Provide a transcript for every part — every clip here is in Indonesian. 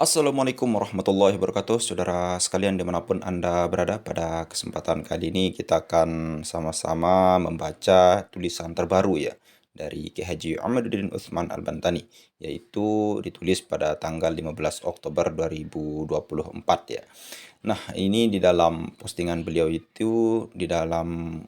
Assalamualaikum warahmatullahi wabarakatuh, saudara sekalian dimanapun Anda berada. Pada kesempatan kali ini kita akan sama-sama membaca tulisan terbaru ya dari Ki Haji Ahmaduddin Utsman Al-Bantani, yaitu ditulis pada tanggal 15 Oktober 2024 ya. Nah, ini di dalam postingan beliau itu di dalam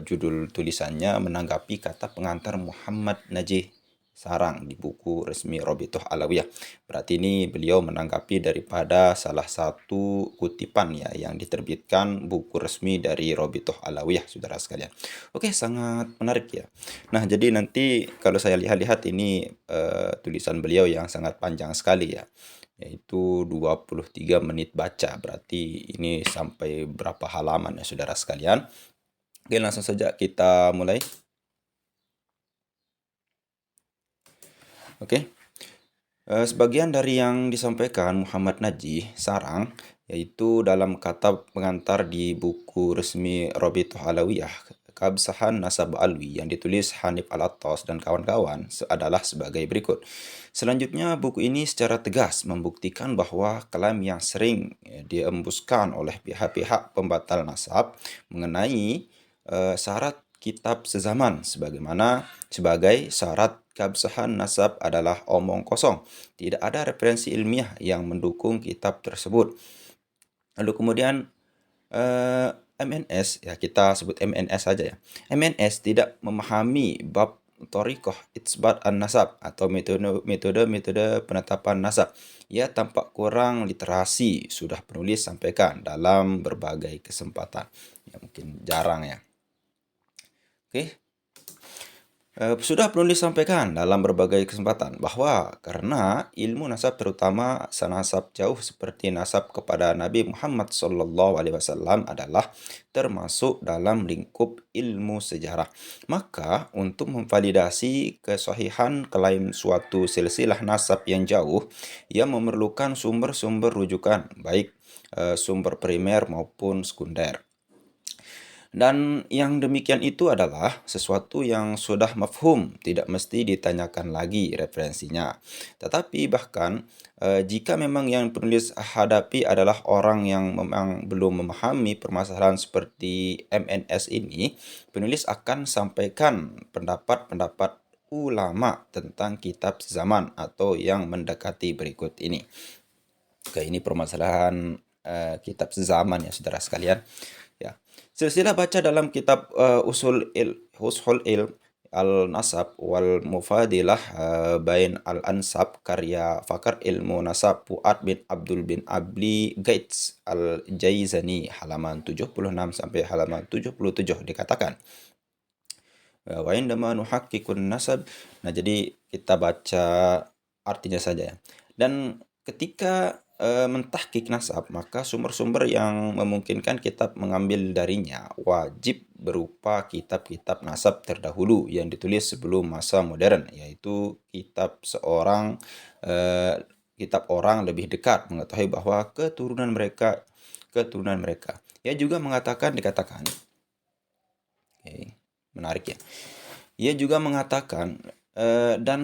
judul tulisannya menanggapi kata pengantar Muhammad Najih Sarang di buku resmi Robitoh Alawiyah. Berarti ini beliau menanggapi daripada salah satu kutipan ya yang diterbitkan buku resmi dari Robitoh Alawiyah, saudara sekalian. Oke, sangat menarik ya. Nah, jadi nanti kalau saya lihat-lihat ini tulisan beliau yang sangat panjang sekali ya, yaitu 23 menit baca. Berarti ini sampai berapa halaman ya, saudara sekalian. Oke, langsung saja kita mulai. Oke. Sebagian dari yang disampaikan Muhammad Najih Sarang, yaitu dalam kata pengantar di buku resmi Robitoh Alawiyah, Keabsahan Nasab Alwi yang ditulis Hanif Al-Attas dan kawan-kawan adalah sebagai berikut. Selanjutnya, buku ini secara tegas membuktikan bahwa klaim yang sering diembuskan oleh pihak-pihak pembatal nasab mengenai syarat kitab sezaman sebagai syarat keabsahan nasab adalah omong kosong. Tidak ada referensi ilmiah yang mendukung kitab tersebut. Lalu kemudian MNS, ya kita sebut MNS saja ya. MNS tidak memahami bab Thoriqah Itsbat An-Nasab atau metode penetapan nasab. Ia tampak kurang literasi, sudah penulis sampaikan dalam berbagai kesempatan. Ya, mungkin jarang ya. Oke. Sudah penulis sampaikan dalam berbagai kesempatan bahwa karena ilmu nasab terutama nasab jauh seperti nasab kepada Nabi Muhammad SAW adalah termasuk dalam lingkup ilmu sejarah. Maka untuk memvalidasi kesahihan klaim suatu silsilah nasab yang jauh, ia memerlukan sumber-sumber rujukan, baik sumber primer maupun sekunder. Dan yang demikian itu adalah sesuatu yang sudah mafhum, tidak mesti ditanyakan lagi referensinya. Tetapi bahkan jika memang yang penulis hadapi adalah orang yang memang belum memahami permasalahan seperti MNS ini, penulis akan sampaikan pendapat-pendapat ulama tentang kitab zaman atau yang mendekati berikut ini. Oke, ini permasalahan kitab zaman ya, saudara sekalian. Ya. Silsilah baca dalam kitab Usul Ilm Al-Nasab wal Mufadilah Bain Al-Ansab karya Fakar Ilmu Nasab Fuad bin Abdul bin Abli Gates Al-Jaizani halaman 76 sampai halaman 77 dikatakan wa indama nuhakkikun nasab. Nah, jadi kita baca artinya saja ya. Dan ketika mentahkik nasab, maka sumber-sumber yang memungkinkan kitab mengambil darinya wajib berupa kitab-kitab nasab terdahulu yang ditulis sebelum masa modern, yaitu kitab orang lebih dekat mengetahui bahwa keturunan mereka. Ia juga dikatakan, okay, menarik ya. Ia juga mengatakan dan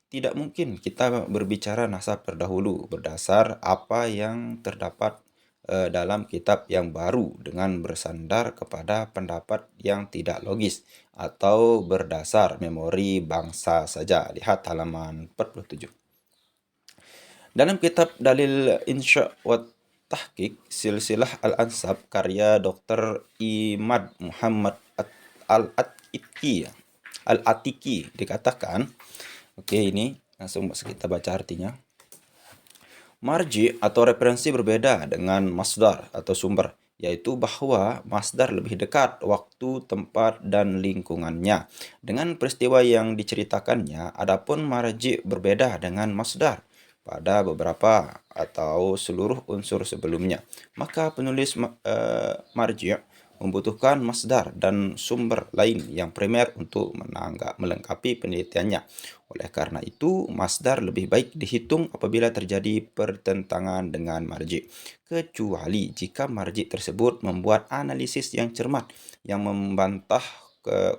tidak mungkin kita berbicara nasab terdahulu berdasar apa yang terdapat dalam kitab yang baru dengan bersandar kepada pendapat yang tidak logis atau berdasar memori bangsa saja. Lihat halaman 47. Dalam kitab Dalil Insya wa Tahqiq Silsilah Al-Ansab karya Dr. Imad Muhammad Al-Atiki dikatakan, oke, ini langsung kita baca artinya. Marji atau referensi berbeda dengan masdar atau sumber, yaitu bahwa masdar lebih dekat waktu, tempat, dan lingkungannya dengan peristiwa yang diceritakannya. Adapun marji berbeda dengan masdar pada beberapa atau seluruh unsur sebelumnya. Maka penulis marji membutuhkan masdar dan sumber lain yang primer untuk melengkapi penelitiannya. Oleh karena itu, masdar lebih baik dihitung apabila terjadi pertentangan dengan marji, kecuali jika marji tersebut membuat analisis yang cermat yang membantah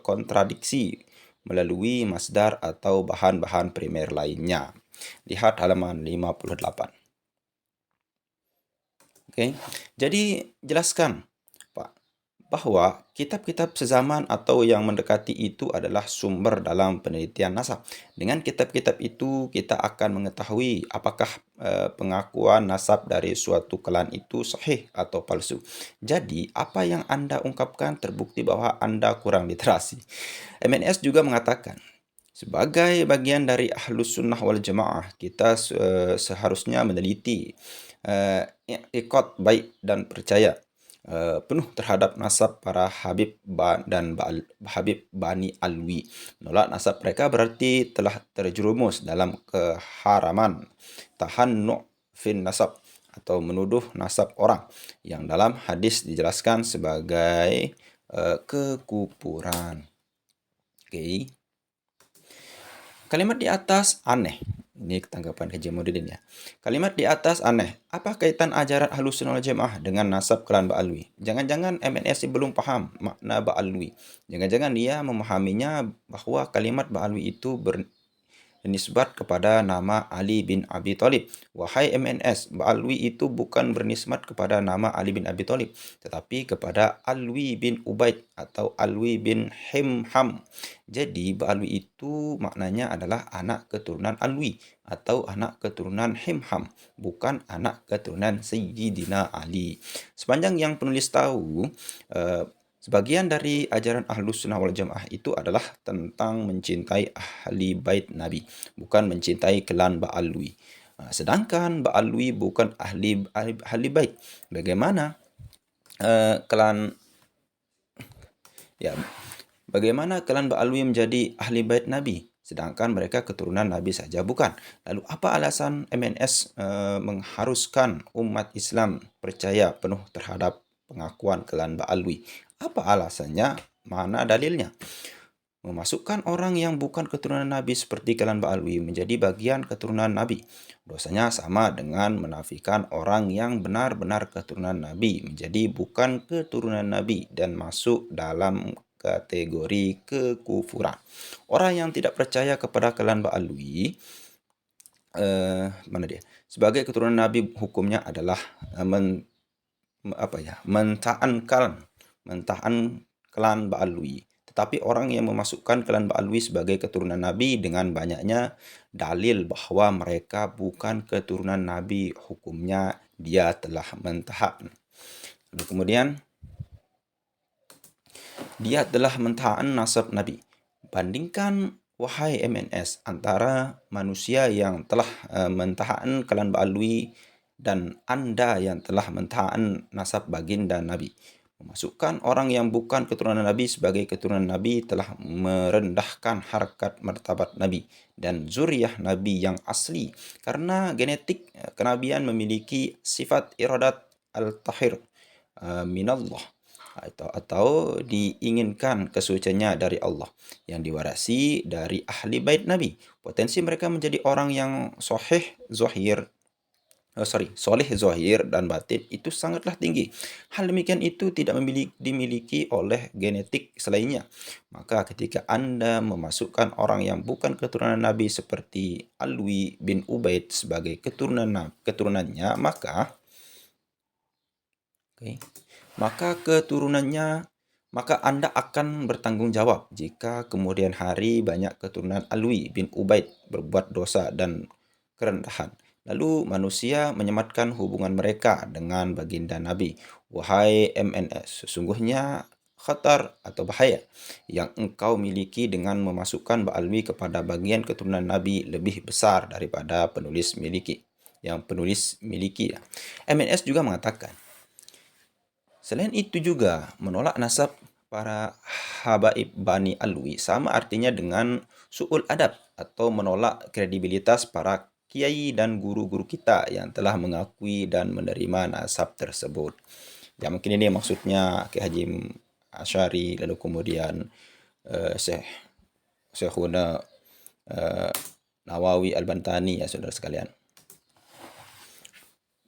kontradiksi melalui masdar atau bahan-bahan primer lainnya. Lihat halaman 58. Oke. Jadi jelaskan, Pak, bahwa kitab-kitab sezaman atau yang mendekati itu adalah sumber dalam penelitian nasab. Dengan kitab-kitab itu kita akan mengetahui apakah pengakuan nasab dari suatu klan itu sahih atau palsu. Jadi, apa yang Anda ungkapkan terbukti bahwa Anda kurang literasi. MNS juga mengatakan, sebagai bagian dari Ahlus Sunnah wal Jamaah, kita seharusnya meneliti ikut baik dan percaya penuh terhadap nasab para Habib Bani Alwi. Menolak nasab mereka berarti telah terjerumus dalam keharaman tahannu' fin nasab atau menuduh nasab orang yang dalam hadis dijelaskan sebagai kekufuran. Oke. Kalimat di atas aneh. Ini tanggapan Haji Muhyiddin ya. Kalimat di atas aneh. Apa kaitan ajaran Ahlus Sunnah wal Jamaah dengan nasab klan Ba'alwi? Jangan-jangan MNS belum paham makna Ba'alwi. Jangan-jangan dia memahaminya bahwa kalimat Ba'alwi itu bernisbat kepada nama Ali bin Abi Thalib. Wahai MNS, Ba'alwi itu bukan bernisbat kepada nama Ali bin Abi Thalib, tetapi kepada Alwi bin Ubaid atau Alwi bin Himham. Jadi Ba'alwi itu maknanya adalah anak keturunan Alwi atau anak keturunan Himham, bukan anak keturunan Sayyidina Ali. Sepanjang yang penulis tahu, sebagian dari ajaran Ahlus Sunnah wal Jamaah itu adalah tentang mencintai ahli bait Nabi, bukan mencintai klan Ba'alwi. Sedangkan Ba'alwi bukan ahli bait. Bagaimana klan bagaimana klan Ba'alwi menjadi ahli bait Nabi, sedangkan mereka keturunan Nabi saja bukan? Lalu apa alasan MNS mengharuskan umat Islam percaya penuh terhadap pengakuan klan Ba'alwi? Apa alasannya? Mana dalilnya? Memasukkan orang yang bukan keturunan Nabi seperti klan Ba'alwi menjadi bagian keturunan Nabi. Dosanya sama dengan menafikan orang yang benar-benar keturunan Nabi menjadi bukan keturunan Nabi dan masuk dalam kategori kekufuran. Orang yang tidak percaya kepada klan Ba'alwi sebagai keturunan Nabi, hukumnya adalah mentahan klan Ba'alwi. Tetapi orang yang memasukkan klan Ba'alwi sebagai keturunan Nabi dengan banyaknya dalil bahwa mereka bukan keturunan Nabi, hukumnya dia telah mentahan. Lalu kemudian dia telah mentahan nasab Nabi. Bandingkan, wahai MNS, antara manusia yang telah mentahan klan Ba'alwi dan Anda yang telah mentahan nasab baginda Nabi. Memasukkan orang yang bukan keturunan Nabi sebagai keturunan Nabi telah merendahkan harkat martabat Nabi dan zuriyah Nabi yang asli, karena genetik kenabian memiliki sifat iradat al-tahir minallah atau diinginkan kesuciannya dari Allah yang diwarisi dari ahli bait Nabi. Potensi mereka menjadi orang yang soleh zahir dan batin itu sangatlah tinggi. Hal demikian itu tidak dimiliki oleh genetik selainnya. Maka ketika Anda memasukkan orang yang bukan keturunan Nabi seperti Alwi bin Ubaid sebagai keturunannya, maka Anda akan bertanggung jawab jika kemudian hari banyak keturunan Alwi bin Ubaid berbuat dosa dan kerendahan. Lalu manusia menyematkan hubungan mereka dengan baginda Nabi. Wahai MNS, sesungguhnya khatar atau bahaya yang engkau miliki dengan memasukkan Ba'alwi kepada bagian keturunan Nabi lebih besar daripada penulis miliki. MNS juga mengatakan, selain itu juga menolak nasab para habaib Bani Alwi sama artinya dengan su'ul adab atau menolak kredibilitas para kiai dan guru-guru kita yang telah mengakui dan menerima nasab tersebut. Ya, mungkin ini maksudnya Ki Haji Asy'ari, lalu kemudian Syekhuna Nawawi Al-Bantani, ya saudara sekalian.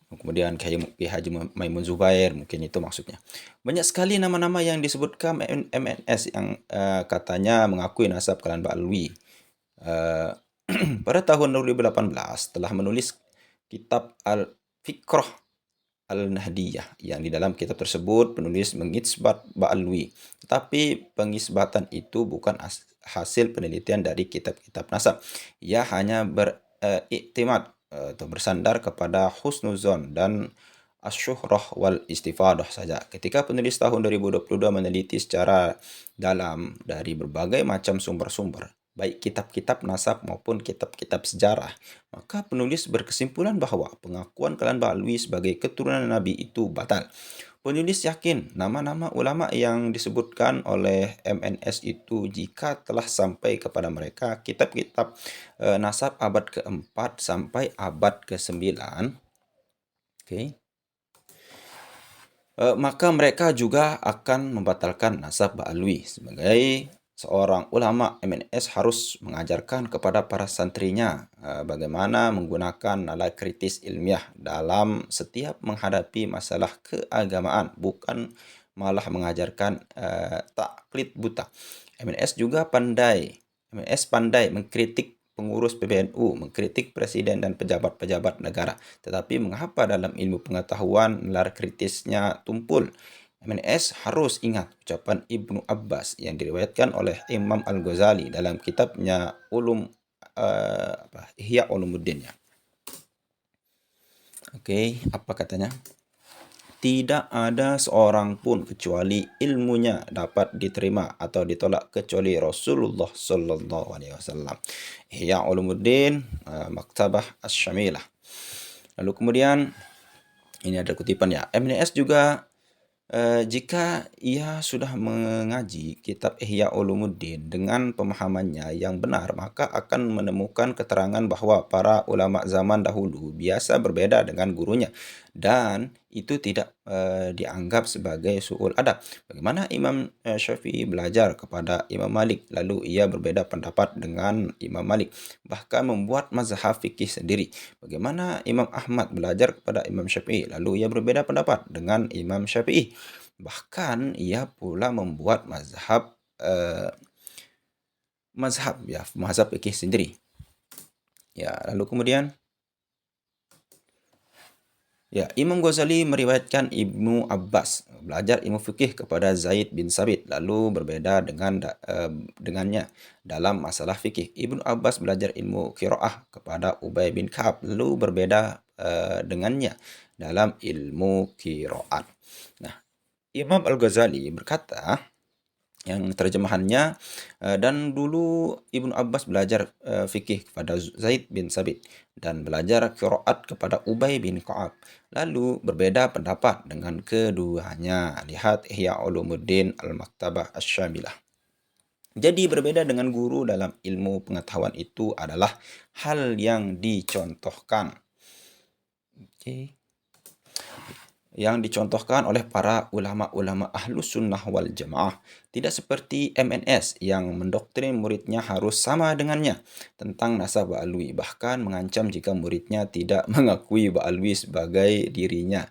Kemudian Ki Haji Maimun Zubair, mungkin itu maksudnya. Banyak sekali nama-nama yang disebutkan MNS yang katanya mengakui nasab klan Ba'alwi. Pada tahun 2018 telah menulis kitab Al-Fikrah Al-Nahdiyah, yang di dalam kitab tersebut penulis mengisbat Ba'alwi. Tetapi pengisbatan itu bukan hasil penelitian dari kitab-kitab nasab. Ia hanya beriktimad atau bersandar kepada husnuzon dan asyuhrah wal istifadah saja. Ketika penulis tahun 2022 meneliti secara dalam dari berbagai macam sumber-sumber, baik kitab-kitab nasab maupun kitab-kitab sejarah, maka penulis berkesimpulan bahwa pengakuan klan Ba'alwi sebagai keturunan Nabi itu batal. Penulis yakin nama-nama ulama yang disebutkan oleh MNS itu jika telah sampai kepada mereka kitab-kitab nasab abad ke-4 sampai abad ke-9, maka mereka juga akan membatalkan nasab Ba'alwi. Sebagai seorang ulama, MNS harus mengajarkan kepada para santrinya bagaimana menggunakan nalar kritis ilmiah dalam setiap menghadapi masalah keagamaan, bukan malah mengajarkan taklid buta. MNS pandai mengkritik pengurus PBNU, mengkritik presiden dan pejabat-pejabat negara. Tetapi mengapa dalam ilmu pengetahuan nalar kritisnya tumpul? MNS harus ingat ucapan Ibnu Abbas yang diriwayatkan oleh Imam Al-Ghazali dalam kitabnya Ihya Ulumuddin. Oke, apa katanya? Tidak ada seorang pun kecuali ilmunya dapat diterima atau ditolak kecuali Rasulullah Sallallahu Alaihi Wasallam. Ihya Ulumuddin, Maktabah Asy-Syamilah. Lalu kemudian ini ada kutipan ya. MNS juga jika ia sudah mengaji kitab Ihya Ulumuddin dengan pemahamannya yang benar, maka akan menemukan keterangan bahwa para ulama zaman dahulu biasa berbeda dengan gurunya, dan itu tidak dianggap sebagai su'ul adab. Bagaimana Imam Syafi'i belajar kepada Imam Malik, lalu ia berbeda pendapat dengan Imam Malik, bahkan membuat mazhab fikih sendiri. Bagaimana Imam Ahmad belajar kepada Imam Syafi'i, lalu ia berbeda pendapat dengan Imam Syafi'i. Bahkan ia pula membuat mazhab fikih sendiri. Ya, lalu kemudian Imam Ghazali meriwayatkan Ibnu Abbas belajar ilmu fikih kepada Zaid bin Sabit, lalu berbeda dengannya dalam masalah fikih. Ibnu Abbas belajar ilmu qiraah kepada Ubay bin Ka'ab, lalu berbeda dengannya dalam ilmu qiraat. Nah, Imam Al-Ghazali berkata, yang terjemahannya, dan dulu Ibnu Abbas belajar fikih kepada Zaid bin Sabit dan belajar qiraat kepada Ubay bin Ka'ab, lalu berbeda pendapat dengan keduanya. Lihat Ihya Ulumuddin Al-Maktabah Asy-Syamilah. Jadi berbeda dengan guru dalam ilmu pengetahuan itu adalah hal yang dicontohkan. Yang dicontohkan oleh para ulama-ulama Ahlus Sunnah wal Jamaah. Tidak seperti MNS yang mendoktrin muridnya harus sama dengannya tentang nasab Ba'alwi, bahkan mengancam jika muridnya tidak mengakui Ba'alwi sebagai dirinya,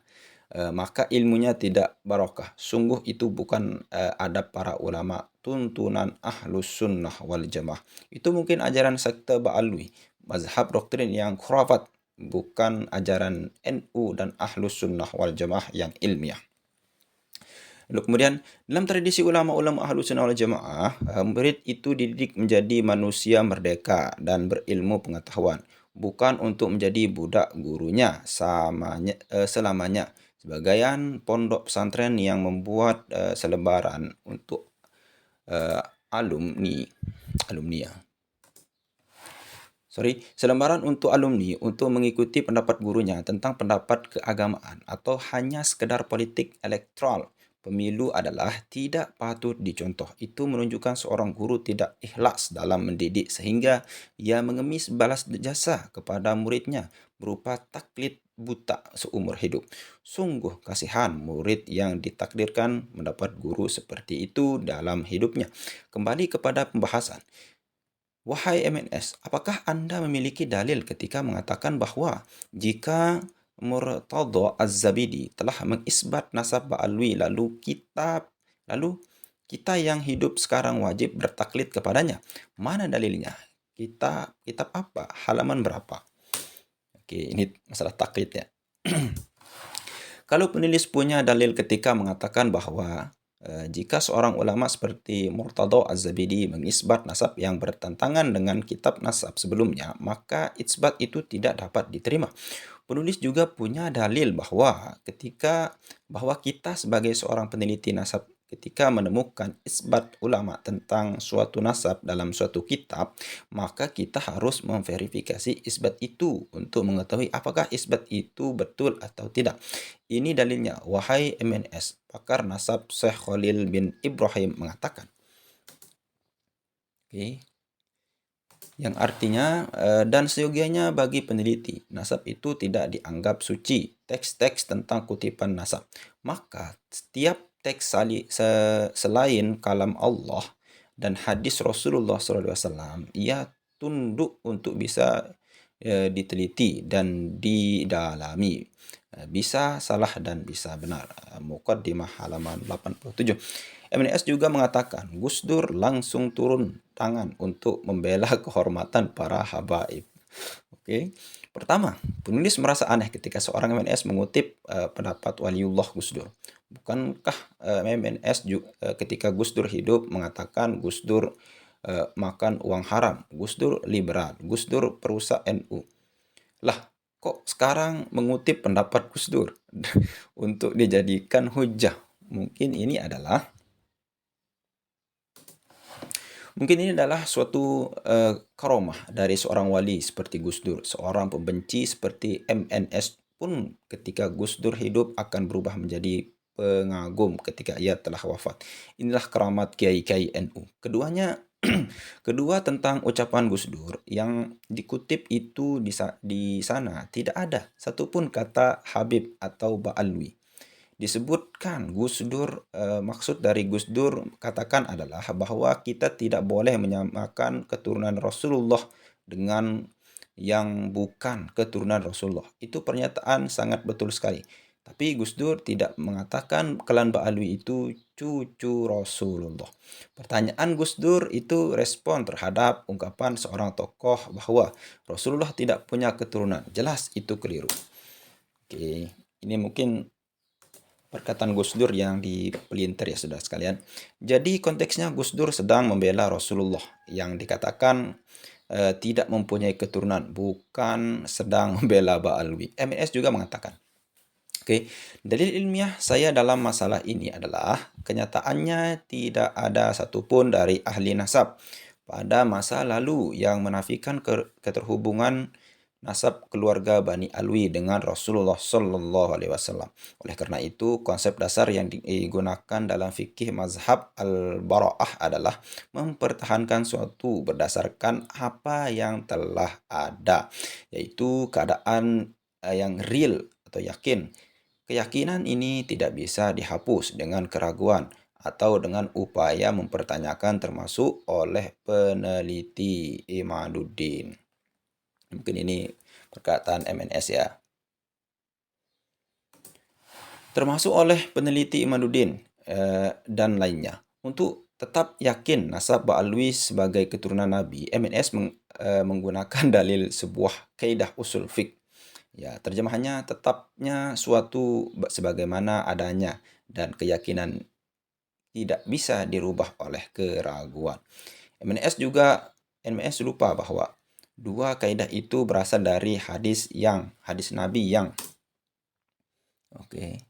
maka ilmunya tidak barokah. Sungguh itu bukan adab para ulama, tuntunan Ahlus Sunnah wal Jamaah. Itu mungkin ajaran sekte Ba'alwi, mazhab doktrin yang khurafat, bukan ajaran NU dan Ahlus Sunnah wal Jamaah yang ilmiah. Lalu kemudian dalam tradisi ulama-ulama Ahlus Sunnah wal Jamaah, murid itu dididik menjadi manusia merdeka dan berilmu pengetahuan, bukan untuk menjadi budak gurunya selamanya. Sebagian pondok pesantren yang membuat selebaran untuk selembaran untuk alumni untuk mengikuti pendapat gurunya tentang pendapat keagamaan atau hanya sekedar politik elektoral pemilu adalah tidak patut dicontoh. Itu menunjukkan seorang guru tidak ikhlas dalam mendidik sehingga ia mengemis balas jasa kepada muridnya berupa taklid buta seumur hidup. Sungguh kasihan murid yang ditakdirkan mendapat guru seperti itu dalam hidupnya. Kembali kepada pembahasan. Wahai MNS, apakah Anda memiliki dalil ketika mengatakan bahwa jika Murtadha Az-Zabidi telah mengisbat nasab Ba'alwi, lalu kita yang hidup sekarang wajib bertaklid kepadanya? Mana dalilnya? Kitab apa? Halaman berapa? Oke, ini masalah taklid ya. Kalau penulis punya dalil ketika mengatakan bahwa jika seorang ulama seperti Murtada Az-Zabidi mengisbat nasab yang bertentangan dengan kitab nasab sebelumnya, maka isbat itu tidak dapat diterima. Penulis juga punya dalil bahwa kita sebagai seorang peneliti nasab ketika menemukan isbat ulama tentang suatu nasab dalam suatu kitab, maka kita harus memverifikasi isbat itu untuk mengetahui apakah isbat itu betul atau tidak. Ini dalilnya, wahai MNS, pakar nasab Syekh Khalil bin Ibrahim mengatakan. Oke. Yang artinya, dan seyogianya bagi peneliti, nasab itu tidak dianggap suci, teks-teks tentang kutipan nasab. Maka setiap teks selain kalam Allah dan hadis Rasulullah SAW, ia tunduk untuk bisa diteliti dan didalami. Bisa salah dan bisa benar. Muqaddimah halaman 87. MNS juga mengatakan Gus Dur langsung turun tangan untuk membela kehormatan para habaib. Oke. Pertama, penulis merasa aneh ketika seorang MNS mengutip pendapat Waliullah Gus Dur. Bukankah MNS ketika Gus Dur hidup mengatakan Gus Dur makan uang haram, Gus Dur liberal, Gus Dur perusak NU. Lah, kok sekarang mengutip pendapat Gus Dur untuk dijadikan hujah? Mungkin ini adalah suatu karomah dari seorang wali seperti Gus Dur. Seorang pembenci seperti MNS pun ketika Gus Dur hidup akan berubah menjadi pengagum ketika ia telah wafat. Inilah keramat kiai-kiai NU. Kedua tentang ucapan Gus Dur yang dikutip itu di sana tidak ada satupun kata Habib atau Ba'alwi. Disebutkan Gus Dur, maksud dari Gus Dur katakan adalah bahwa kita tidak boleh menyamakan keturunan Rasulullah dengan yang bukan keturunan Rasulullah. Itu pernyataan sangat betul sekali. Tapi Gus Dur tidak mengatakan Kelan Ba'alwi itu cucu Rasulullah. Pertanyaan Gus Dur itu respon terhadap ungkapan seorang tokoh bahwa Rasulullah tidak punya keturunan. Jelas itu keliru. Oke, ini mungkin perkataan Gus Dur yang dipelintir ya saudara sekalian. Jadi konteksnya Gus Dur sedang membela Rasulullah yang dikatakan tidak mempunyai keturunan, bukan sedang membela Ba'alwi. MNS juga mengatakan. Oke, dalil ilmiah saya dalam masalah ini adalah kenyataannya tidak ada satupun dari ahli nasab pada masa lalu yang menafikan keterhubungan nasab keluarga Bani Alwi dengan Rasulullah Sallallahu Alaihi Wasallam. Oleh karena itu, konsep dasar yang digunakan dalam fikih mazhab al-bara'ah adalah mempertahankan suatu berdasarkan apa yang telah ada, yaitu keadaan yang real atau yakin. Keyakinan ini tidak bisa dihapus dengan keraguan atau dengan upaya mempertanyakan termasuk oleh peneliti Imaduddin. Mungkin ini perkataan MNS ya. Termasuk oleh peneliti Imaduddin dan lainnya. Untuk tetap yakin nasab Ba'alwi sebagai keturunan Nabi, MNS menggunakan dalil sebuah kaidah usul fiqh. Ya, terjemahannya tetapnya suatu sebagaimana adanya dan keyakinan tidak bisa dirubah oleh keraguan. MNS lupa bahwa dua kaidah itu berasal dari hadis Nabi yang. Oke.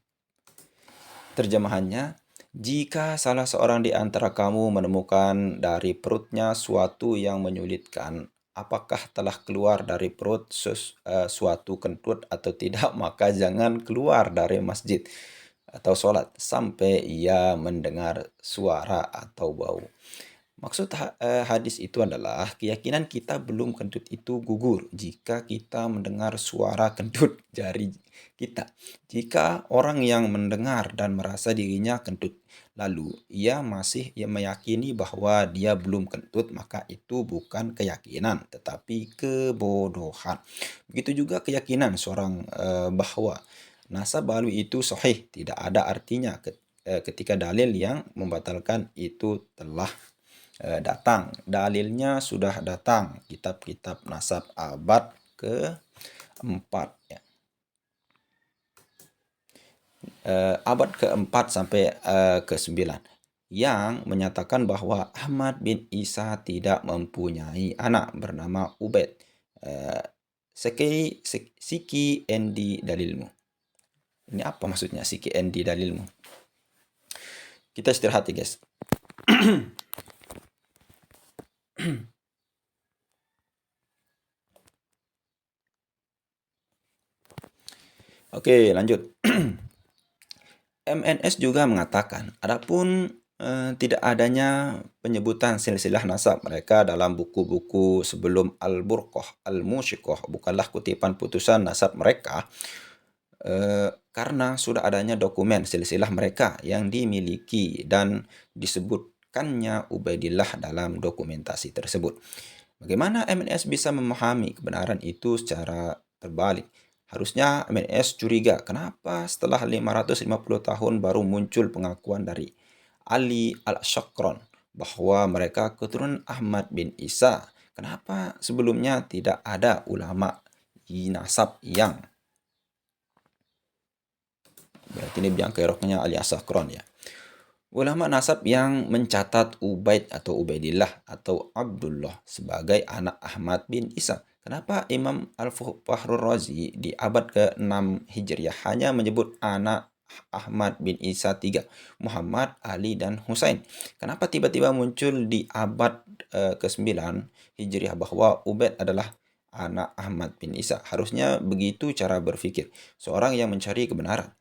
Terjemahannya, jika salah seorang di antara kamu menemukan dari perutnya suatu yang menyulitkan, apakah telah keluar dari perut suatu kentut atau tidak, maka jangan keluar dari masjid atau sholat sampai ia mendengar suara atau bau. Maksud hadis itu adalah keyakinan kita belum kentut itu gugur jika kita mendengar suara kentut jari kita. Jika orang yang mendengar dan merasa dirinya kentut, lalu ia masih meyakini bahwa dia belum kentut, maka itu bukan keyakinan, tetapi kebodohan. Begitu juga keyakinan seorang bahwa nasab Ba'alwi itu sahih, tidak ada artinya ketika dalil yang membatalkan itu telah datang. Dalilnya sudah datang, kitab-kitab nasab abad ke-4 ya. abad keempat sampai ke-9 yang menyatakan bahwa Ahmad bin Isa tidak mempunyai anak bernama Ubaid. Uh, Siki endi dalilmu. Ini apa maksudnya Siki endi dalilmu? Kita istirahat ya guys. Oke, lanjut. MNS juga mengatakan, adapun tidak adanya penyebutan silsilah nasab mereka dalam buku-buku sebelum Al-Burqah, Al-Musyiqah, bukanlah kutipan putusan nasab mereka, karena sudah adanya dokumen silsilah mereka yang dimiliki dan disebutkannya Ubaidillah dalam dokumentasi tersebut. Bagaimana MNS bisa memahami kebenaran itu secara terbalik? Harusnya MNS curiga kenapa setelah 550 tahun baru muncul pengakuan dari Ali Al-Syakron bahwa mereka keturunan Ahmad bin Isa. Kenapa sebelumnya tidak ada ulama nasab yang berarti ini biang keroknya Ali Al-Syakron ya. Ulama nasab yang mencatat Ubaid atau Ubaidillah atau Abdullah sebagai anak Ahmad bin Isa. Kenapa Imam Al-Fakhrur Razi di abad ke-6 Hijriah hanya menyebut anak Ahmad bin Isa 3, Muhammad, Ali, dan Husain? Kenapa tiba-tiba muncul di abad ke-9 Hijriah bahwa Ubaid adalah anak Ahmad bin Isa? Harusnya begitu cara berpikir seorang yang mencari kebenaran.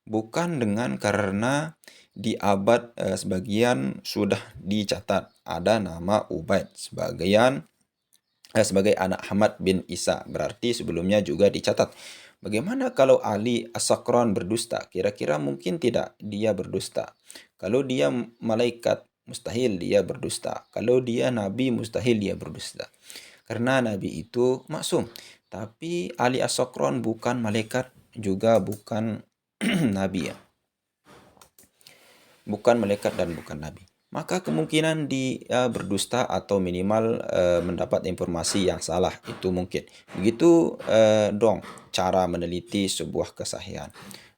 Bukan dengan karena di abad sebagian sudah dicatat ada nama Ubaid sebagai anak Ahmad bin Isa. Berarti sebelumnya juga dicatat. Bagaimana kalau Ali As-Sakran berdusta? Kira-kira mungkin tidak dia berdusta. Kalau dia malaikat, mustahil dia berdusta. Kalau dia nabi, mustahil dia berdusta. Karena nabi itu maksum. Tapi Ali As-Sakran bukan malaikat, juga bukan nabi ya. Bukan malaikat dan bukan nabi. Maka kemungkinan dia berdusta atau minimal mendapat informasi yang salah itu mungkin. Begitu dong cara meneliti sebuah kesahihan.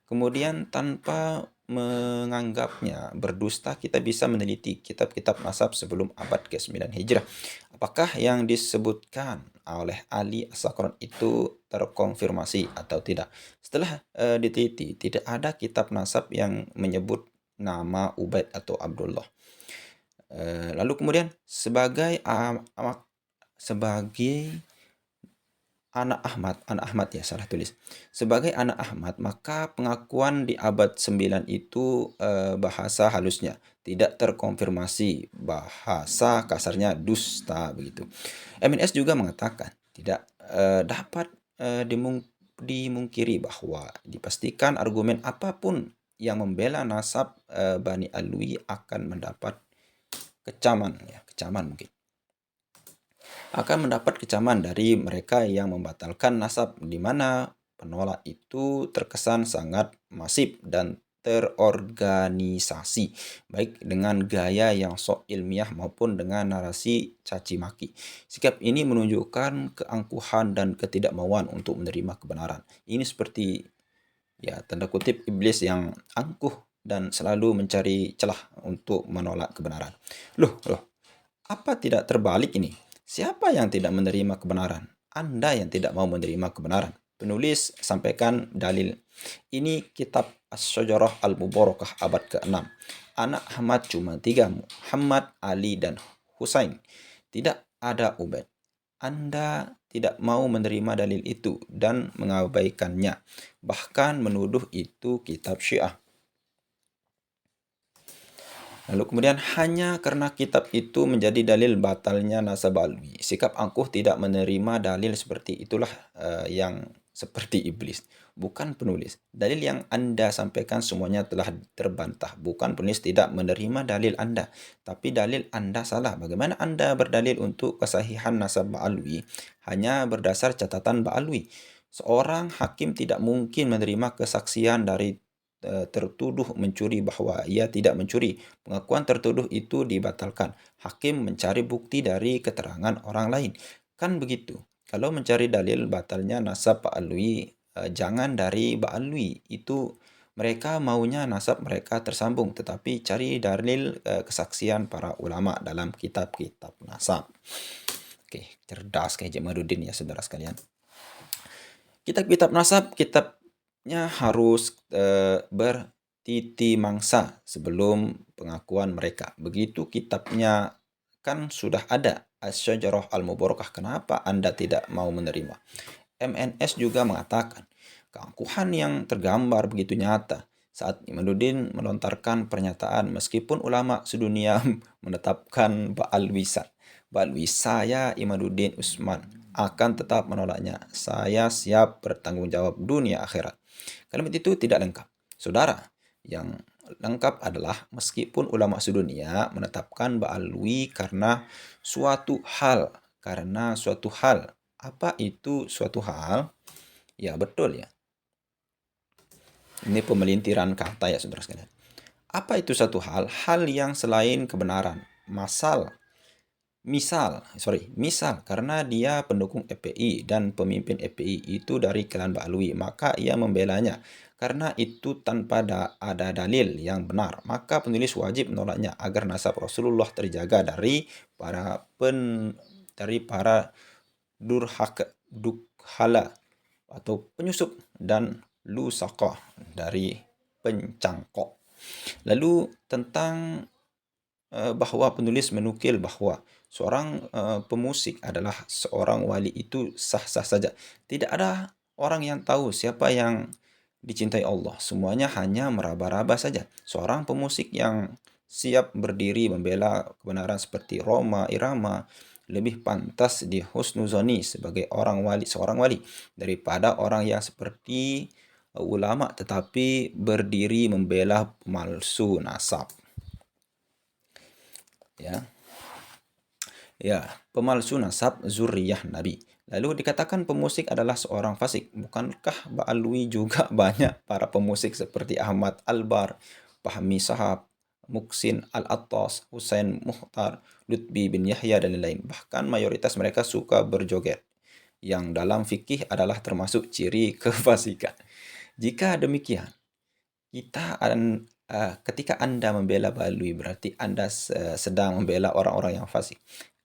Kemudian tanpa menganggapnya berdusta, kita bisa meneliti kitab-kitab nasab sebelum abad ke-9 Hijrah. Apakah yang disebutkan oleh Ali As-Sakran itu terkonfirmasi atau tidak? Setelah diteliti, tidak ada kitab nasab yang menyebut nama Ubaid atau Abdullah. Lalu kemudian sebagai anak Ahmad ya, salah tulis. Sebagai anak Ahmad, maka pengakuan di abad 9 itu bahasa halusnya tidak terkonfirmasi, bahasa kasarnya dusta begitu. MNS juga mengatakan tidak dapat dimungkiri bahwa dipastikan argumen apapun yang membela nasab Bani Alwi akan mendapat kecaman mungkin. Akan mendapat kecaman dari mereka yang membatalkan nasab, di mana penolak itu terkesan sangat masif dan terorganisasi, baik dengan gaya yang sok ilmiah maupun dengan narasi caci maki. Sikap ini menunjukkan keangkuhan dan ketidakmauan untuk menerima kebenaran. Ini seperti ya tanda kutip iblis yang angkuh dan selalu mencari celah untuk menolak kebenaran. Loh, apa tidak terbalik ini? Siapa yang tidak menerima kebenaran? Anda yang tidak mau menerima kebenaran. Penulis sampaikan dalil. Ini kitab As-Syajarah Al-Mubarakah abad ke-6. Anak Ahmad cuma 3, Muhammad, Ali, dan Husain. Tidak ada Ubaid. Anda tidak mau menerima dalil itu dan mengabaikannya. Bahkan menuduh itu kitab Syiah. Lalu kemudian hanya karena kitab itu menjadi dalil batalnya nasab alwi. Sikap angkuh tidak menerima dalil seperti itulah yang seperti iblis. Bukan penulis. Dalil yang Anda sampaikan semuanya telah terbantah. Bukan penulis tidak menerima dalil Anda. Tapi dalil Anda salah. Bagaimana Anda berdalil untuk kesahihan nasab Ba'alwi hanya berdasar catatan Ba'alwi? Seorang hakim tidak mungkin menerima kesaksian dari tertuduh mencuri bahwa ia tidak mencuri. Pengakuan tertuduh itu dibatalkan. Hakim mencari bukti dari keterangan orang lain. Kan begitu. Kalau mencari dalil batalnya nasab Ba'alwi, jangan dari Ba'alwi. Itu Mereka maunya nasab mereka tersambung, tetapi cari dalil kesaksian para ulama dalam kitab-kitab nasab. Oke, cerdas kayak Jamaluddin ya saudara sekalian. Kitab-kitab nasab, kitabnya harus bertiti mangsa sebelum pengakuan mereka. Begitu kitabnya kan sudah ada Asy-Syajarah Al-Mubarakah, kenapa Anda tidak mau menerima? MNS juga mengatakan, keangkuhan yang tergambar begitu nyata saat Imaduddin melontarkan pernyataan meskipun ulama sedunia menetapkan Ba'al-Wisa. Ba'al-Wisa ya Imaduddin Utsman akan tetap menolaknya. Saya siap bertanggung jawab dunia akhirat. Kalimat itu tidak lengkap. Saudara, yang lengkap adalah meskipun ulama sedunia menetapkan Ba'alwi karena suatu hal. Apa itu suatu hal? Ya, betul ya. Ini pemelintiran kata ya saudara sekalian. Apa itu satu hal? Hal yang selain kebenaran. Misal karena dia pendukung FPI dan pemimpin FPI itu dari klan Ba'alwi, maka ia membelanya. Karena itu tanpa ada dalil yang benar, maka penulis wajib menolaknya agar nasab Rasulullah terjaga dari para dukhala atau penyusup dan lusaqah dari pencangkok. Lalu tentang bahwa penulis menukil bahwa seorang pemusik adalah seorang wali itu sah-sah saja. Tidak ada orang yang tahu siapa yang dicintai Allah. Semuanya hanya meraba-raba saja. Seorang pemusik yang siap berdiri membela kebenaran seperti Roma Irama lebih pantas dihusnuzoni sebagai seorang wali daripada orang yang seperti ulama tetapi berdiri membela pemalsu nasab. Pemalsu nasab zuriyah Nabi. Lalu dikatakan pemusik adalah seorang fasik. Bukankah Ba'alwi juga banyak para pemusik seperti Ahmad Albar, Fahmi Sahab, Muksin Al-Attas, Husain Mukhtar, Lutbi bin Yahya, dan lain-lain. Bahkan mayoritas mereka suka berjoget, yang dalam fikih adalah termasuk ciri kefasikan. Jika demikian, ketika Anda membela Ba'alwi, berarti Anda sedang membela orang-orang yang fasik.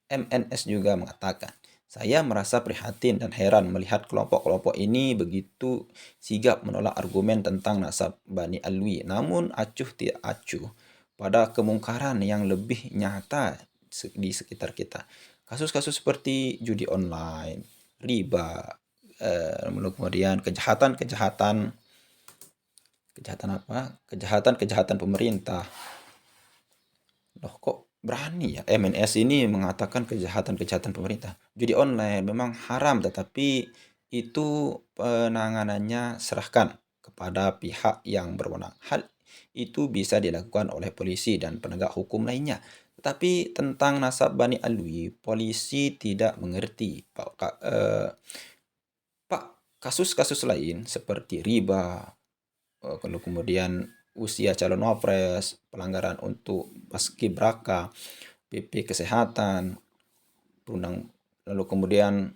MNS juga mengatakan, saya merasa prihatin dan heran melihat kelompok-kelompok ini begitu sigap menolak argumen tentang nasab Bani Alwi, namun acuh tidak acuh pada kemungkaran yang lebih nyata di sekitar kita. Kasus-kasus seperti judi online, riba, kemudian kejahatan pemerintah. Loh, kok berani ya MNS ini mengatakan kejahatan pemerintah? Judi online memang haram, tetapi itu penanganannya serahkan kepada pihak yang berwenang. Hal itu bisa dilakukan oleh polisi dan penegak hukum lainnya. Tetapi tentang nasab Bani Alwi, polisi tidak mengerti. Kasus-kasus lain seperti riba, kalau kemudian usia calon wapres, pelanggaran untuk paskibraka, PP kesehatan, lalu kemudian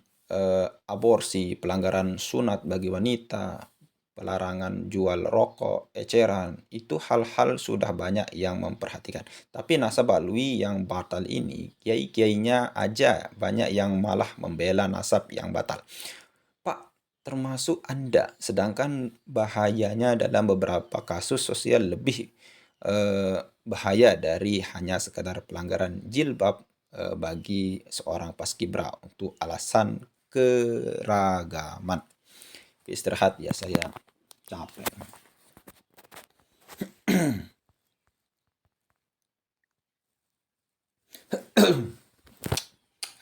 aborsi, pelanggaran sunat bagi wanita, pelarangan jual rokok, eceran, itu hal-hal sudah banyak yang memperhatikan. Tapi nasab Ba'alwi yang batal ini, kiai-kiainya aja banyak yang malah membela nasab yang batal. Termasuk Anda, sedangkan bahayanya dalam beberapa kasus sosial lebih bahaya dari hanya sekadar pelanggaran jilbab bagi seorang paskibra untuk alasan keragaman. Istirahat ya, saya capek.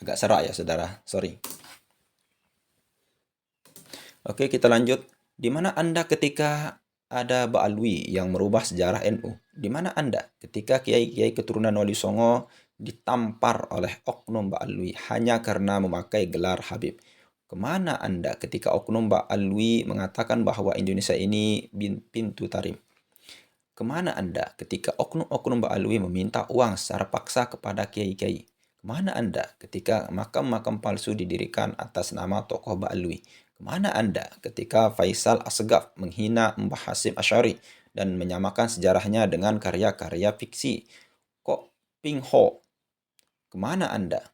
Agak serak ya saudara, sorry. Oke, kita lanjut. Di mana Anda ketika ada Ba'alwi yang merubah sejarah NU? Di mana Anda ketika kiai-kiai keturunan Wali Songo ditampar oleh oknum Ba'alwi hanya karena memakai gelar Habib? Kemana Anda ketika oknum Ba'alwi mengatakan bahwa Indonesia ini pintu tarim? Kemana Anda ketika oknum-oknum Ba'alwi meminta uang secara paksa kepada kiai-kiai? Kemana Anda ketika makam-makam palsu didirikan atas nama tokoh Ba'alwi? Kemana Anda ketika Faisal Asgaf menghina Mbah Hasyim Asy'ari dan menyamakan sejarahnya dengan karya-karya fiksi? Kok Ping Ho? Kemana Anda?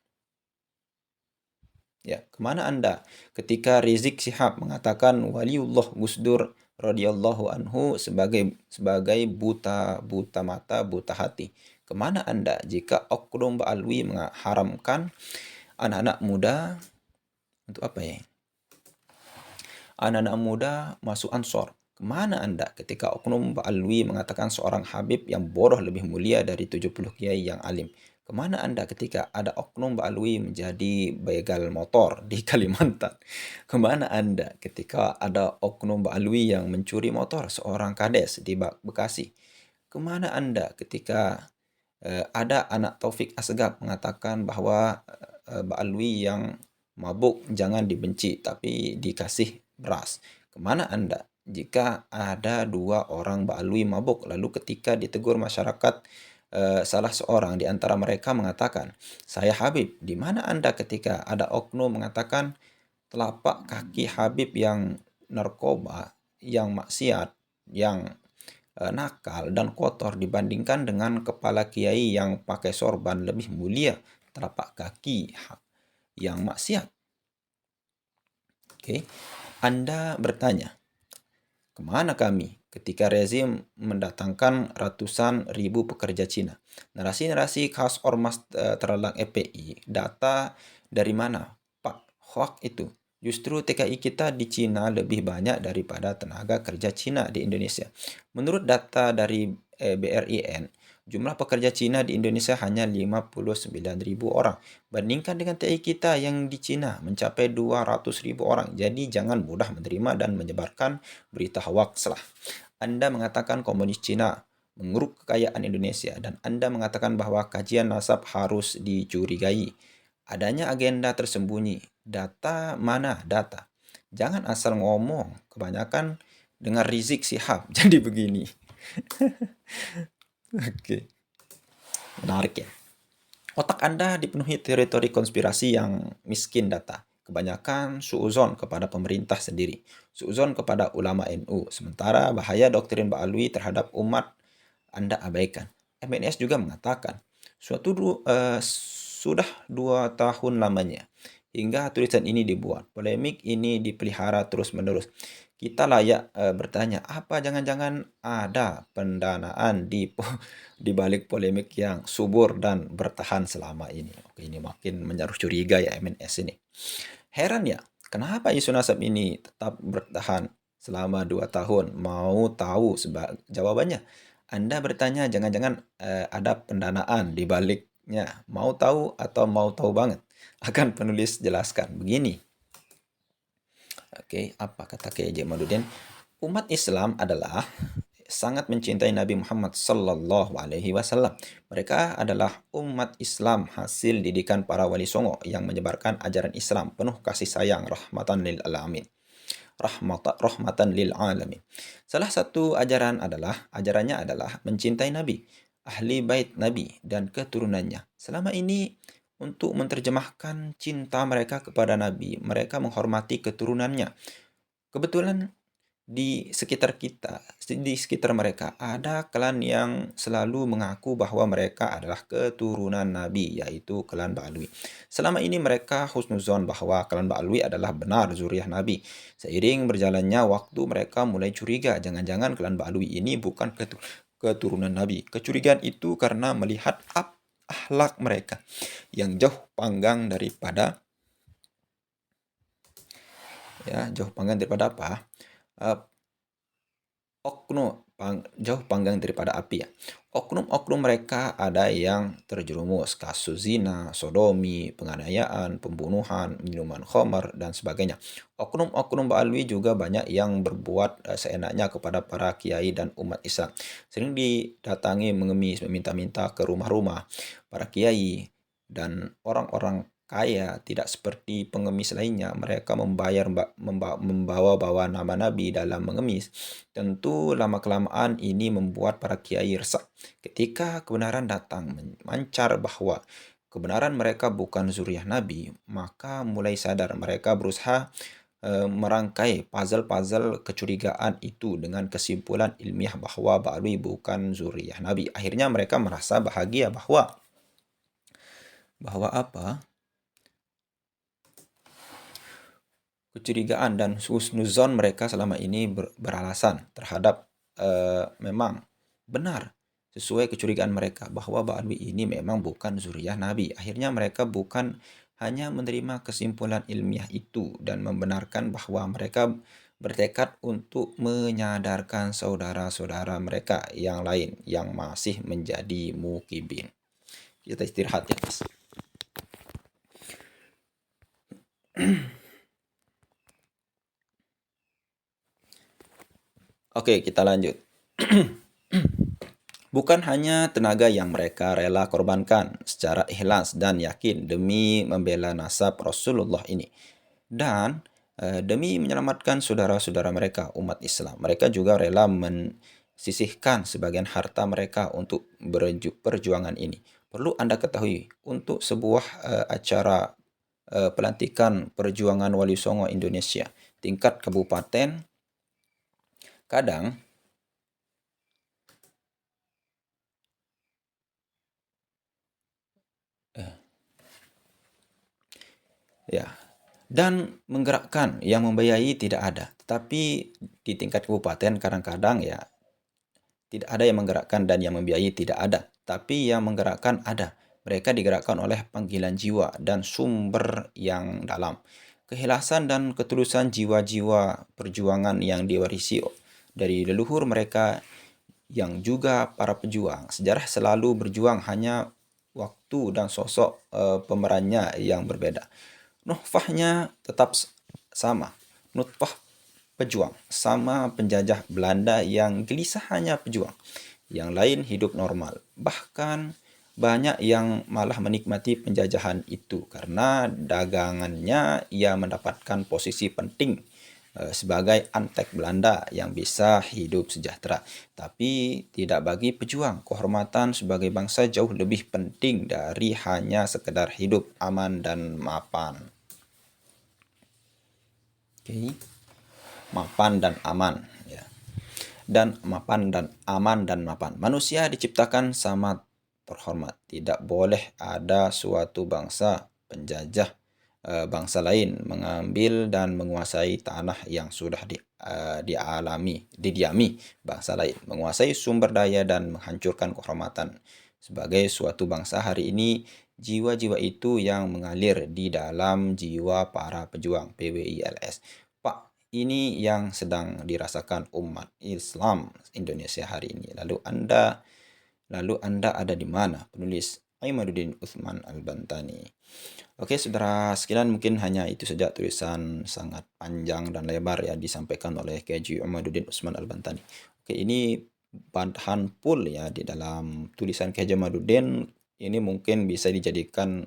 Ya, kemana Anda ketika Rizik Syihab mengatakan Waliullah Gus Dur radhiyallahu anhu sebagai buta mata, buta hati? Kemana Anda jika Oknum Ba'alwi mengharamkan anak-anak muda untuk apa ya? Anak-anak muda masuk Ansor. Kemana Anda ketika Oknum Ba'alwi mengatakan seorang Habib yang bodoh lebih mulia dari 70 kiai yang alim? Kemana Anda ketika ada Oknum Ba'alwi menjadi begal motor di Kalimantan? Kemana Anda ketika ada Oknum Ba'alwi yang mencuri motor seorang kades di Bekasi? Kemana Anda ketika ada anak Taufik Asgaf mengatakan bahwa Ba'alwi yang mabuk jangan dibenci tapi dikasih beras? Kemana Anda jika ada dua orang Ba'alwi mabuk lalu ketika ditegur masyarakat salah seorang di antara mereka mengatakan, "Saya Habib." Di mana Anda ketika ada oknum mengatakan telapak kaki Habib yang narkoba, yang maksiat, yang nakal dan kotor dibandingkan dengan kepala kiai yang pakai sorban lebih mulia telapak kaki yang maksiat? Oke, Anda bertanya, kemana kami ketika rezim mendatangkan ratusan ribu pekerja Cina? Narasi-narasi khas ormas terlarang FPI, data dari mana Pak Hoak itu? Justru TKI kita di Cina lebih banyak daripada tenaga kerja Cina di Indonesia. Menurut data dari BRIN, jumlah pekerja Cina di Indonesia hanya 59.000 orang. Bandingkan dengan TKI kita yang di Cina mencapai 200.000 orang. Jadi jangan mudah menerima dan menyebarkan berita hoaks lah. Anda mengatakan komunis Cina mengeruk kekayaan Indonesia dan Anda mengatakan bahwa kajian nasab harus dicurigai. Adanya agenda tersembunyi. Data mana data? Jangan asal ngomong. Kebanyakan dengar Rizik Syihab. Jadi begini. Oke. Menarik ya. Otak Anda dipenuhi teori-teori konspirasi yang miskin data. Kebanyakan suuzon kepada pemerintah sendiri. Suuzon kepada ulama NU. Sementara bahaya doktrin Ba'alwi terhadap umat Anda abaikan. MNS juga mengatakan, sudah 2 tahun lamanya hingga tulisan ini dibuat. Polemik ini dipelihara terus-menerus. Kita layak bertanya, apa jangan-jangan ada pendanaan di balik polemik yang subur dan bertahan selama ini? Oke, ini makin menaruh curiga ya MNS ini. Heran ya, kenapa isu nasab ini tetap bertahan selama 2 tahun? Mau tahu jawabannya? Anda bertanya jangan-jangan ada pendanaan di baliknya. Mau tahu atau mau tahu banget? Akan penulis jelaskan begini. Oke, apa kata Kiai Jamaluddin? Umat Islam adalah sangat mencintai Nabi Muhammad sallallahu alaihi wasallam. Mereka adalah umat Islam hasil didikan para wali songo yang menyebarkan ajaran Islam penuh kasih sayang rahmatan lil alamin. Rahmatan lil alamin. Salah satu ajarannya adalah mencintai Nabi, ahli bait Nabi dan keturunannya. Selama ini untuk menerjemahkan cinta mereka kepada Nabi, mereka menghormati keturunannya. Kebetulan di sekitar mereka ada klan yang selalu mengaku bahwa mereka adalah keturunan Nabi, yaitu klan Ba'alwi. Selama ini mereka husnuzon bahwa klan Ba'alwi adalah benar zuriat Nabi. Seiring berjalannya waktu mereka mulai curiga, jangan-jangan klan Ba'alwi ini bukan keturunan Nabi. Kecurigaan itu karena melihat akhlak mereka yang jauh panggang daripada apa? Jauh panggang daripada api ya. Oknum-oknum mereka ada yang terjerumus kasus zina, sodomi, penganiayaan, pembunuhan, minuman khamar, dan sebagainya. Oknum-oknum Ba'alwi juga banyak yang berbuat seenaknya kepada para kiai dan umat Islam. Sering didatangi mengemis, meminta-minta ke rumah-rumah para kiai dan orang-orang kaya, tidak seperti pengemis lainnya. Mereka membawa-bawa nama Nabi dalam mengemis. Tentu lama-kelamaan ini membuat para kiai resah. Ketika kebenaran datang mencar bahwa kebenaran mereka bukan zuriat Nabi, maka mulai sadar mereka berusaha merangkai puzzle-puzzle kecurigaan itu dengan kesimpulan ilmiah bahwa Ba'alwi bukan zuriyah Nabi. Akhirnya mereka merasa bahagia bahwa apa? Kecurigaan dan husnuzon mereka selama ini beralasan terhadap memang benar sesuai kecurigaan mereka bahwa Ba'alwi ini memang bukan zuriyah Nabi. Akhirnya mereka bukan hanya menerima kesimpulan ilmiah itu dan membenarkan bahwa mereka bertekad untuk menyadarkan saudara-saudara mereka yang lain yang masih menjadi mukibin. Kita istirahat ya, Mas. Oke, kita lanjut. Bukan hanya tenaga yang mereka rela korbankan secara ikhlas dan yakin demi membela nasab Rasulullah ini. Dan demi menyelamatkan saudara-saudara mereka, umat Islam. Mereka juga rela mensisihkan sebagian harta mereka untuk perjuangan ini. Perlu Anda ketahui, untuk sebuah acara pelantikan perjuangan Wali Songo Indonesia tingkat kabupaten, kadang ya, dan menggerakkan yang membiayai tidak ada. Tetapi di tingkat kabupaten kadang-kadang ya tidak ada yang menggerakkan dan yang membiayai tidak ada. Tapi yang menggerakkan ada. Mereka digerakkan oleh panggilan jiwa dan sumber yang dalam. Keikhlasan dan ketulusan jiwa-jiwa perjuangan yang diwarisi dari leluhur mereka yang juga para pejuang. Sejarah selalu berjuang, hanya waktu dan sosok pemerannya yang berbeda. Nutfahnya tetap sama. Nutfah pejuang. Sama penjajah Belanda yang gelisah hanya pejuang. Yang lain hidup normal. Bahkan banyak yang malah menikmati penjajahan itu karena dagangannya ia mendapatkan posisi penting sebagai antek Belanda yang bisa hidup sejahtera. Tapi tidak bagi pejuang, kehormatan sebagai bangsa jauh lebih penting dari hanya sekedar hidup aman dan mapan. Oke. Mapan dan aman ya. Dan mapan dan aman dan mapan. Manusia diciptakan sama terhormat. Tidak boleh ada suatu bangsa penjajah bangsa lain mengambil dan menguasai tanah yang sudah didiami bangsa lain, menguasai sumber daya dan menghancurkan kehormatan. Sebagai suatu bangsa hari ini, jiwa-jiwa itu yang mengalir di dalam jiwa para pejuang PWILS. Pak, ini yang sedang dirasakan umat Islam Indonesia hari ini. Lalu Anda ada di mana? Penulis Imaduddin Utsman Al-Bantani. Oke, saudara sekalian, mungkin hanya itu saja tulisan sangat panjang dan lebar ya disampaikan oleh K.H. Imaduddin Utsman Al-Bantani. Oke, ini bahan full ya di dalam tulisan K.H. Imaduddin. Ini mungkin bisa dijadikan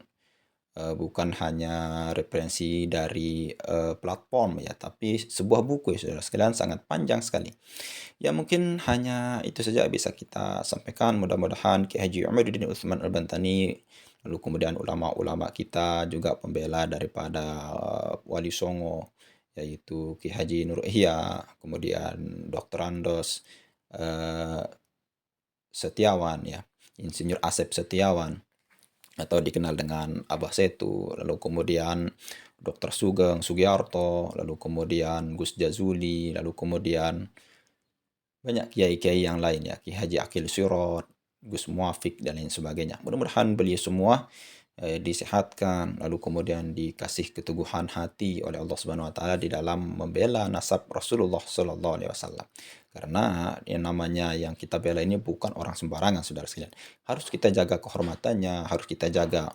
bukan hanya referensi dari platform ya, tapi sebuah buku ya saudara sekalian, sangat panjang sekali. Ya mungkin hanya itu saja bisa kita sampaikan. Mudah-mudahan Ki Haji Imaduddin Utsman Al-Bantani, lalu kemudian ulama-ulama kita juga pembela daripada Wali Songo, yaitu Ki Haji Nur Ihya, kemudian Dr. Andos Setiawan ya, Insinyur Asep Setiawan, atau dikenal dengan Abah Setu, lalu kemudian Dr. Sugeng Sugiarto, lalu kemudian Gus Jazuli, lalu kemudian banyak kiai-kiai yang lain ya, Ki Haji Akil Sirot, Gus Muafik dan lain sebagainya. Mudah-mudahan beliau semua disehatkan, lalu kemudian dikasih keteguhan hati oleh Allah Subhanahu wa taala di dalam membela nasab Rasulullah sallallahu alaihi wasallam. Karena yang namanya yang kita bela ini bukan orang sembarangan, saudara sekalian. Harus kita jaga kehormatannya, harus kita jaga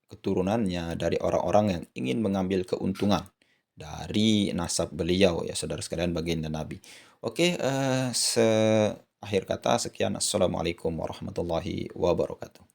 keturunannya dari orang-orang yang ingin mengambil keuntungan dari nasab beliau ya, saudara sekalian, baginda Nabi. Oke, akhir kata sekian. Assalamualaikum warahmatullahi wabarakatuh.